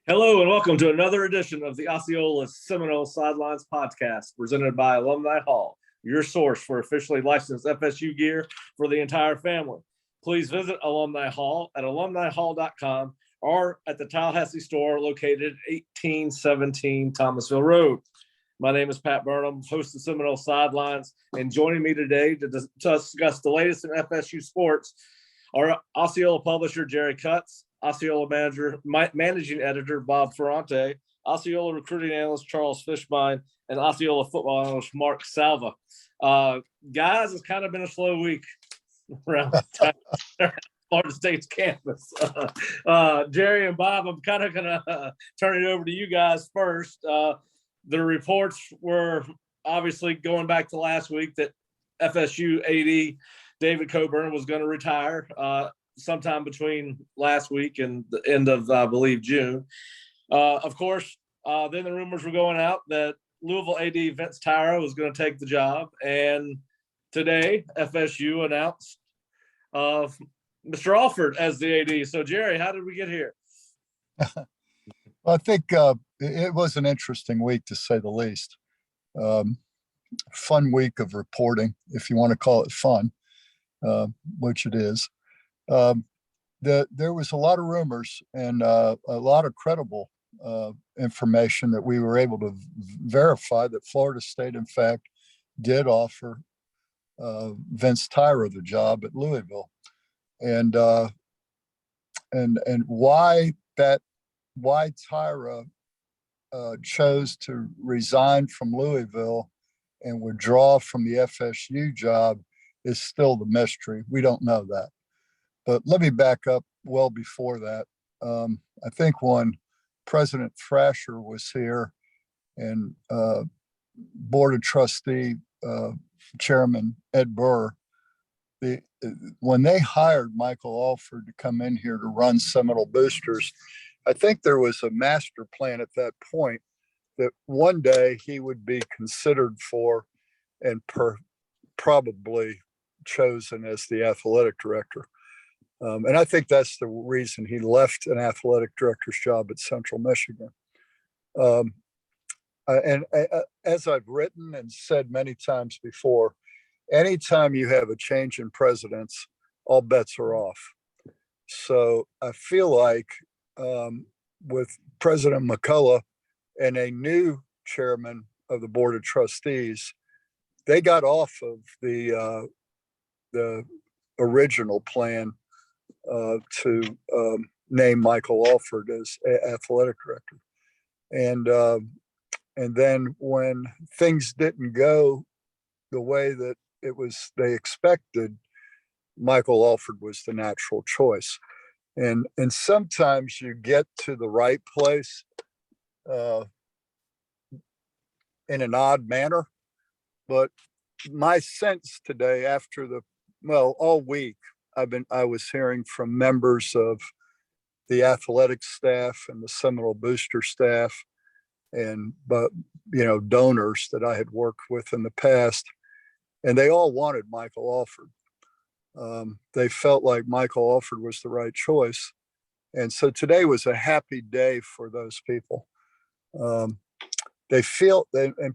Hello and welcome to another edition of the Osceola Seminole Sidelines podcast presented by Alumni Hall, your source for officially licensed FSU gear for the entire family. Please visit Alumni Hall at alumnihall.com or at the Tallahassee store located at 1817 Thomasville Road. My name is Pat Burnham, host of Seminole Sidelines, and joining me today to discuss the latest in FSU sports are Osceola publisher Jerry Kutz, Osceola managing editor Bob Ferrante, Osceola recruiting analyst Charles Fishbein, and Osceola football analyst Mark Salva. Guys, it's kind of been a slow week around Florida State's campus. Jerry and Bob, I'm kind of going to turn it over to you guys first. The reports were obviously going back to last week that FSU AD David Coburn was going to retire sometime between last week and the end of, I believe, June. Of course, then the rumors were going out that Louisville AD Vince Tyra was going to take the job. And today, FSU announced Mr. Alford as the AD. So, Jerry, how did we get here? Well, I think it was an interesting week, to say the least. Fun week of reporting, if you want to call it fun, which it is. There was a lot of rumors and a lot of credible information that we were able to verify that Florida State, in fact, did offer Vince Tyra the job at Louisville, and why Tyra chose to resign from Louisville and withdraw from the FSU job is still the mystery. We don't know that. But let me back up well before that. I think when President Thrasher was here and Board of Trustee Chairman Ed Burr, when they hired Michael Alford to come in here to run Seminole Boosters, I think there was a master plan at that point that one day he would be considered for and probably chosen as the athletic director. And I think that's the reason he left an athletic director's job at Central Michigan. And as I've written and said many times before, anytime you have a change in presidents, all bets are off. So I feel like with President McCullough and a new chairman of the Board of Trustees, they got off of the original plan to name Michael Alford as athletic director. And then when things didn't go the way that they expected, Michael Alford was the natural choice. And sometimes you get to the right place in an odd manner. But my sense today, after all week, I was hearing from members of the athletic staff and the Seminole Booster staff and donors that I had worked with in the past, and they all wanted Michael Alford. They felt like Michael Alford was the right choice. And so today was a happy day for those people. And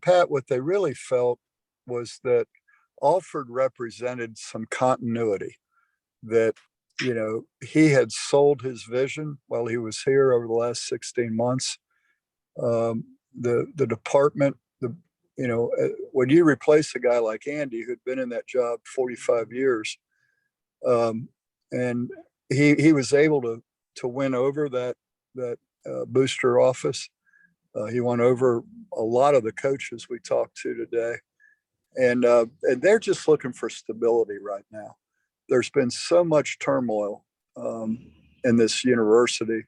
Pat, what they really felt was that Alford represented some continuity, that, he had sold his vision while he was here over the last 16 months. The department, when you replace a guy like Andy, who'd been in that job 45 years, and he was able to win over that booster office. He won over a lot of the coaches we talked to today. And they're just looking for stability right now. There's been so much turmoil in this university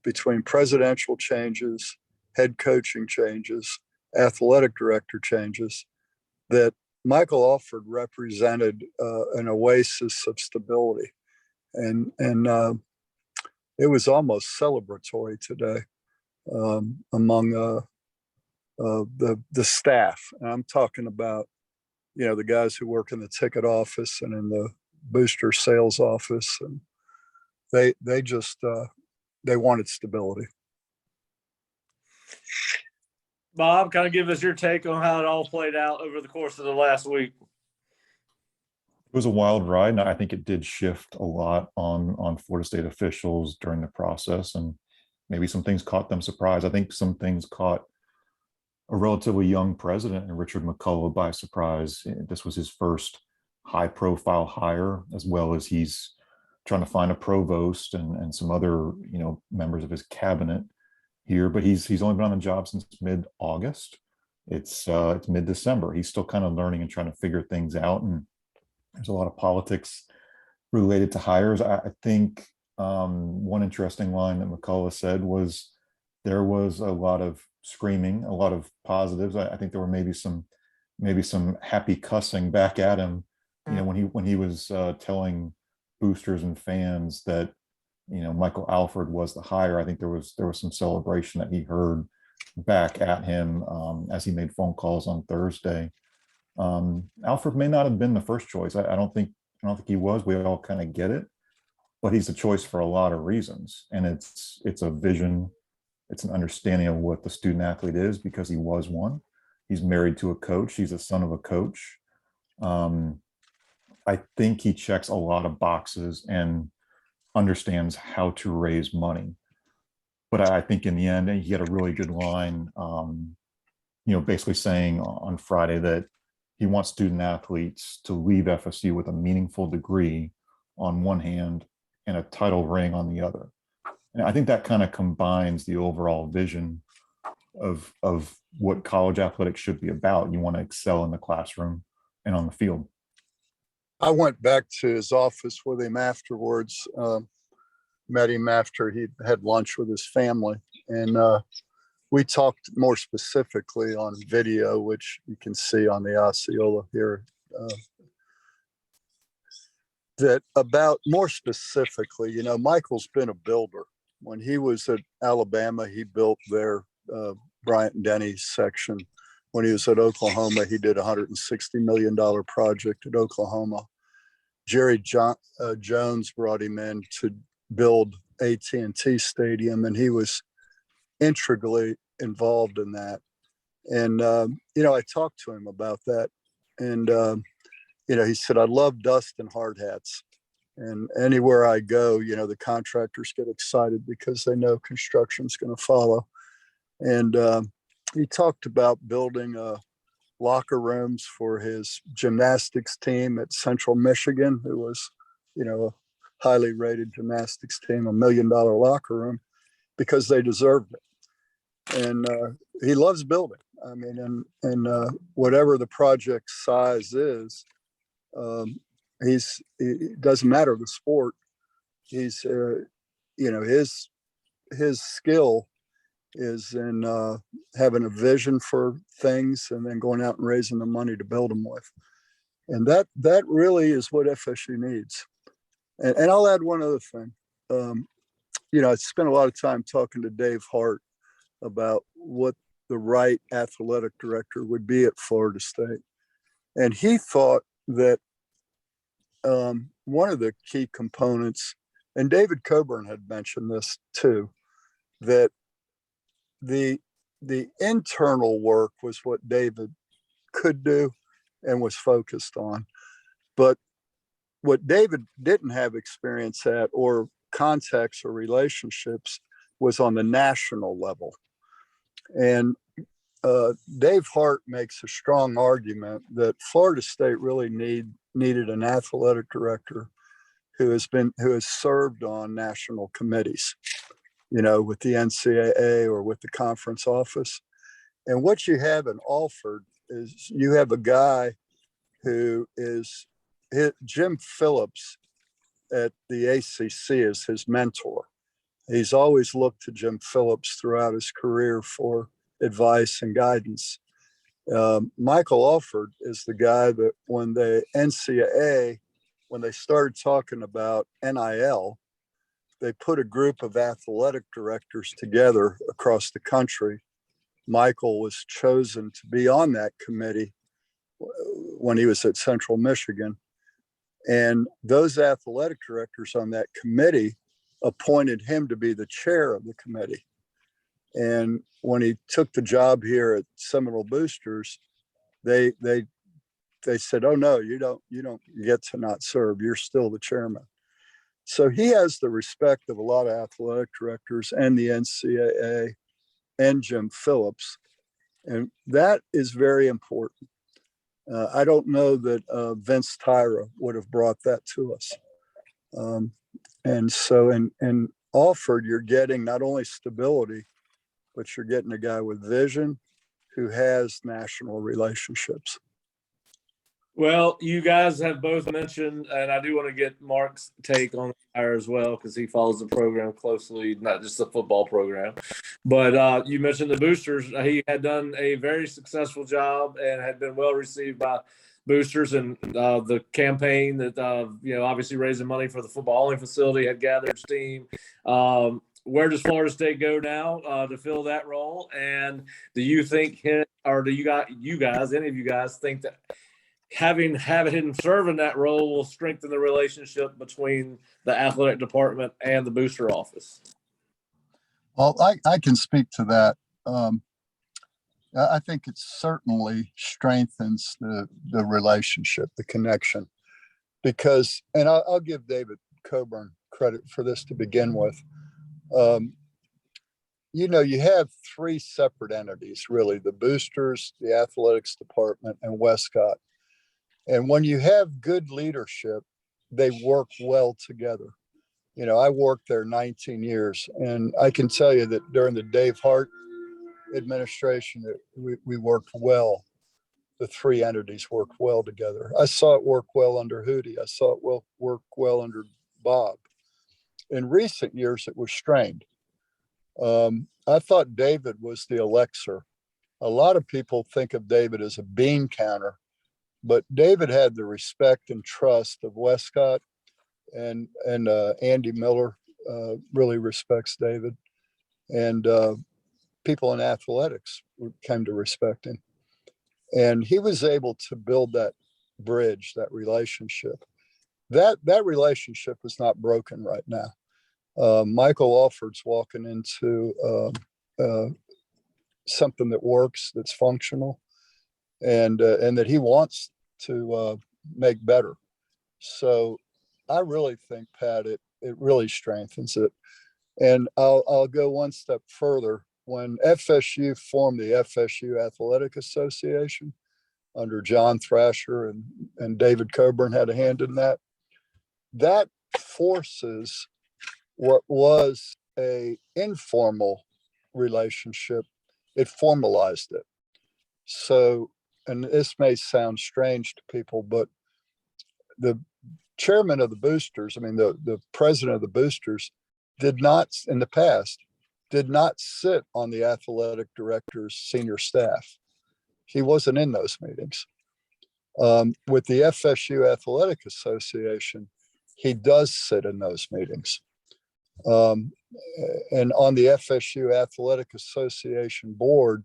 between presidential changes, head coaching changes, athletic director changes, that Michael Alford represented an oasis of stability. And it was almost celebratory today among the staff. And I'm talking about, the guys who work in the ticket office and in the booster sales office, and they just they wanted stability. Bob, kind of give us your take on how it all played out over the course of the last week. It was a wild ride, and I think it did shift a lot on Florida State officials during the process, and maybe some things caught them surprised. I think some things caught a relatively young president and Richard McCullough by surprise. This was his first high-profile hire, as well as he's trying to find a provost and some other members of his cabinet here. But he's only been on the job since mid-August. It's mid-December. He's still kind of learning and trying to figure things out, and there's a lot of politics related to hires. I think one interesting line that McCullough said was there was a lot of screaming, a lot of positives. I think there were maybe some happy cussing back at him, when he was telling boosters and fans that Michael Alford was the hire. I think there was some celebration that he heard back at him as he made phone calls on Thursday. Alford may not have been the first choice. I don't think he was. We all kind of get it, but he's a choice for a lot of reasons, and it's a vision. It's an understanding of what the student athlete is because he was one. He's married to a coach. He's a son of a coach. I think he checks a lot of boxes and understands how to raise money. But I think in the end, he had a really good line, basically saying on Friday that he wants student athletes to leave FSU with a meaningful degree on one hand and a title ring on the other. And I think that kind of combines the overall vision of what college athletics should be about. You want to excel in the classroom and on the field. I went back to his office with him afterwards, met him after he had lunch with his family. And we talked more specifically on video, which you can see on the Osceola here, that about more specifically, Michael's been a builder. When he was at Alabama, he built their Bryant Denny section. When he was at Oklahoma, he did a $160 million project at Oklahoma. Jerry Jones brought him in to build AT&T Stadium, and he was integrally involved in that. And, I talked to him about that. And, he said, I love dust and hard hats. And anywhere I go, the contractors get excited because they know construction's going to follow. And he talked about building locker rooms for his gymnastics team at Central Michigan, who was, a highly rated gymnastics team, $1 million locker room, because they deserved it. And he loves building. I mean, and whatever the project size is, it doesn't matter the sport. He's, his skill is in having a vision for things and then going out and raising the money to build them with. And that really is what FSU needs. And I'll add one other thing. I spent a lot of time talking to Dave Hart about what the right athletic director would be at Florida State. And he thought that one of the key components, and David Coburn had mentioned this too, that the internal work was what David could do and was focused on. But what David didn't have experience at or contacts or relationships was on the national level. And Dave Hart makes a strong argument that Florida State really needed an athletic director who has served on national committees, with the NCAA or with the conference office. And what you have in Alford is you have a guy who is Jim Phillips at the ACC is his mentor. He's always looked to Jim Phillips throughout his career for advice and guidance. Michael Alford is the guy that when the NCAA, when they started talking about NIL, they put a group of athletic directors together across the country. Michael was chosen to be on that committee when he was at Central Michigan. And those athletic directors on that committee appointed him to be the chair of the committee. And when he took the job here at Seminole Boosters, they said, "Oh no, you don't get to not serve. You're still the chairman." So he has the respect of a lot of athletic directors and the NCAA and Jim Phillips, and that is very important. I don't know that Vince Tyra would have brought that to us. And so in Alford, you're getting not only stability, but you're getting a guy with vision who has national relationships. Well, you guys have both mentioned, and I do want to get Mark's take on the hire as well, because he follows the program closely, not just the football program. But you mentioned the boosters. He had done a very successful job and had been well received by boosters, and the campaign that, obviously raising money for the football only facility had gathered steam. Where does Florida State go now to fill that role? And do you think any of you guys think that having him serve in that role will strengthen the relationship between the athletic department and the booster office? Well, I can speak to that. I think it certainly strengthens the relationship, the connection, because, and I'll give David Coburn credit for this to begin with. You have three separate entities, really: the boosters, the athletics department, and Westcott. And when you have good leadership, they work well together. I worked there 19 years, and I can tell you that during the Dave Hart administration, we worked well. The three entities worked well together. I saw it work well under Hootie. I saw it work well under Bob. In recent years, it was strained. I thought David was the elixir. A lot of people think of David as a bean counter, but David had the respect and trust of Westcott, and Andy Miller really respects David, and people in athletics came to respect him. And he was able to build that bridge, that relationship. That relationship is not broken right now. Michael Alford's walking into something that works, that's functional, and that he wants to make better. So I really think, Pat, it really strengthens it. And I'll go one step further. When FSU formed the FSU Athletic Association under John Thrasher, and David Coburn had a hand in that, that forces what was a informal relationship, it formalized it. So, and this may sound strange to people, but the chairman of the boosters, the president of the boosters, did not, in the past, did not sit on the athletic director's senior staff. He wasn't in those meetings. With the FSU Athletic Association, he does sit in those meetings. And on the FSU Athletic Association board,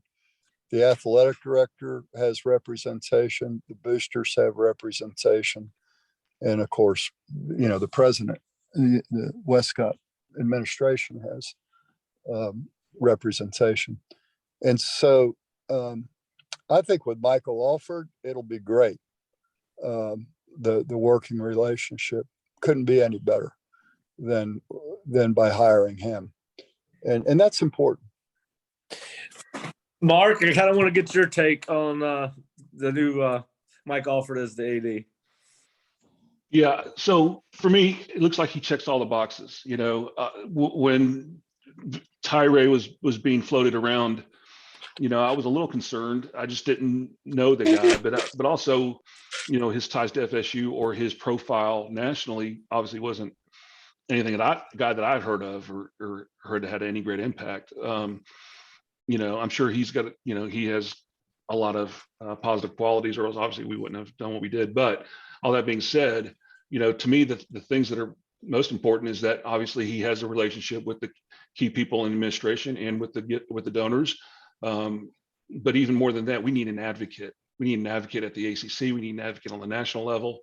the athletic director has representation, the boosters have representation, and of course, the president, the Westcott administration has representation. And so I think with Michael Alford, it'll be great. The working relationship couldn't be any better than by hiring him. And that's important. Mark, I kind of want to get your take on the new Mike Alford as the AD. Yeah, so for me, it looks like he checks all the boxes. When Tyree was being floated around, I was a little concerned. I just didn't know the guy, but also, his ties to FSU or his profile nationally obviously wasn't anything that I've heard of or heard that had any great impact. I'm sure he's got, he has a lot of positive qualities, or else obviously we wouldn't have done what we did. But all that being said, to me, the things that are most important is that obviously he has a relationship with the key people in administration and with the donors. But even more than that, we need an advocate. We need an advocate at the ACC. We need an advocate on the national level.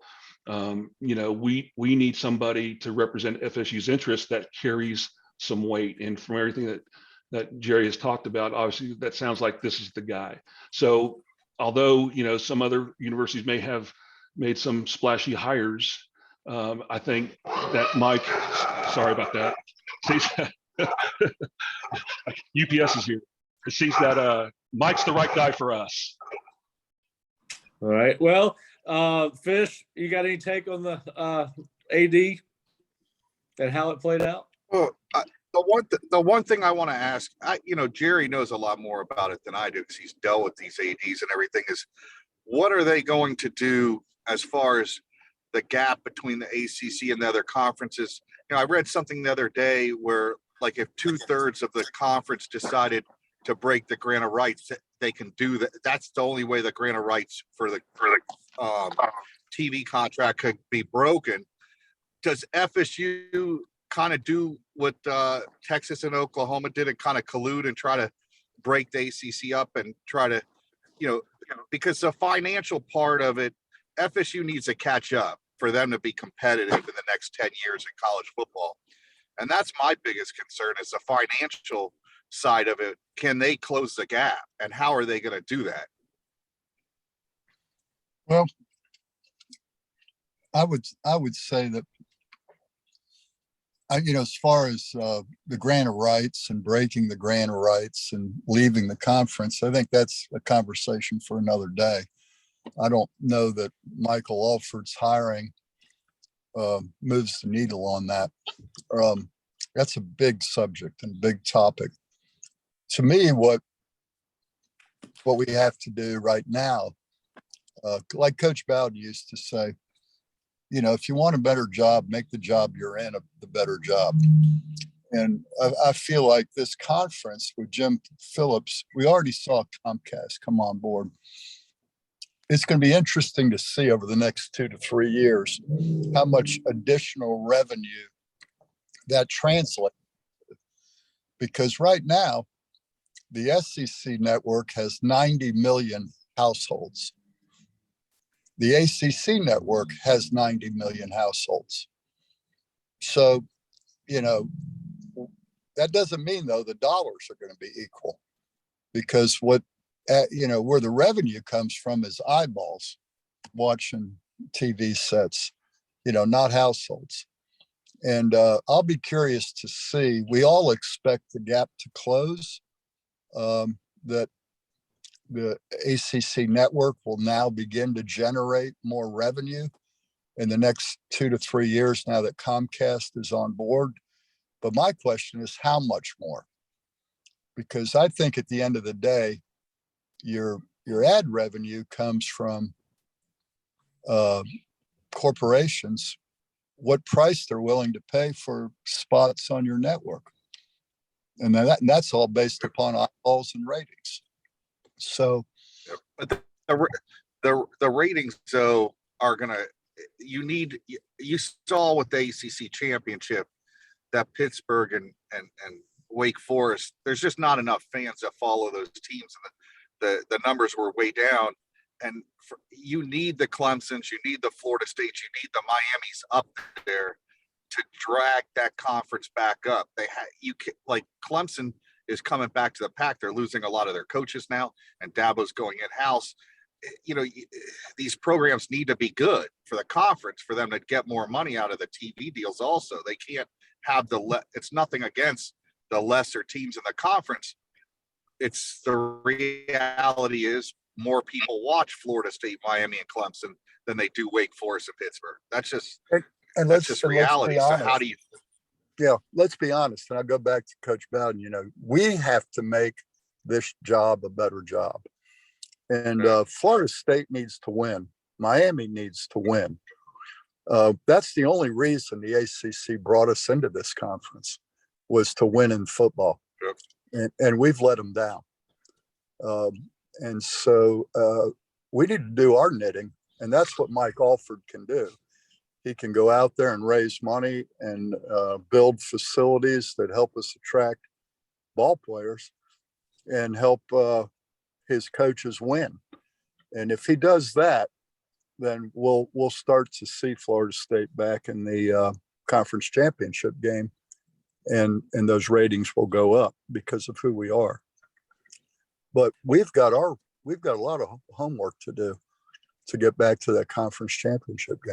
We need somebody to represent FSU's interests that carries some weight. And from everything that Jerry has talked about, obviously that sounds like this is the guy. So although, some other universities may have made some splashy hires, I think that Mike, sorry about that, sees that UPS is here. It sees that Mike's the right guy for us. All right. Well, Fish, you got any take on the AD and how it played out? Well, the one thing I want to ask, Jerry knows a lot more about it than I do because he's dealt with these ADs and everything. Is what are they going to do as far as the gap between the ACC and the other conferences? I read something the other day where, like, if 2/3 of the conference decided to break the grant of rights, they can do that. That's the only way the grant of rights for the TV contract could be broken. Does FSU kind of do what Texas and Oklahoma did and kind of collude and try to break the ACC up and try to, because the financial part of it, FSU needs to catch up for them to be competitive in the next 10 years in college football. And that's my biggest concern is the financial side of it. Can they close the gap, and how are they going to do that? Well, I would say that, as far as the grant of rights and breaking the grant of rights and leaving the conference, I think that's a conversation for another day. I don't know that Michael Alford's hiring moves the needle on that. That's a big subject and big topic. To me, what we have to do right now, like Coach Bowden used to say, if you want a better job, make the job you're in the better job. And I feel like this conference with Jim Phillips, we already saw Comcast come on board. It's going to be interesting to see over the next 2 to 3 years how much additional revenue that translates. Because right now, the SEC network has 90 million households. The ACC network has 90 million households. So, that doesn't mean, though, the dollars are going to be equal, because where the revenue comes from is eyeballs watching TV sets, not households. And I'll be curious to see, we all expect the gap to close, that the ACC network will now begin to generate more revenue in the next 2 to 3 years now that Comcast is on board. But my question is, how much more? Because I think at the end of the day, your ad revenue comes from corporations, what price they're willing to pay for spots on your network. And that's all based upon eyeballs and ratings. So, but the ratings, though, are going to, you saw with the ACC championship that Pittsburgh and Wake Forest, there's just not enough fans that follow those teams, and the numbers were way down. And you need the Clemsons, you need the Florida States, you need the Miamis up there to drag that conference back up. Like Clemson is coming back to the pack. They're losing a lot of their coaches now, and Dabo's going in-house. These programs need to be good for the conference for them to get more money out of the TV deals also. They can't have it's nothing against the lesser teams in the conference. It's the reality is more people watch Florida State, Miami, and Clemson than they do Wake Forest and Pittsburgh. That's just reality. So how do you? Yeah, let's be honest. And I'll go back to Coach Bowden. We have to make this job a better job. And Florida State needs to win. Miami needs to win. That's the only reason the ACC brought us into this conference, was to win in football. Yep. And we've let them down. And so we need to do our knitting. And that's what Mike Alford can do. He can go out there and raise money and build facilities that help us attract ball players and help his coaches win. And if he does that, then we'll start to see Florida State back in the conference championship game. and those ratings will go up because of who we are. But we've got a lot of homework to do to get back to that conference championship game.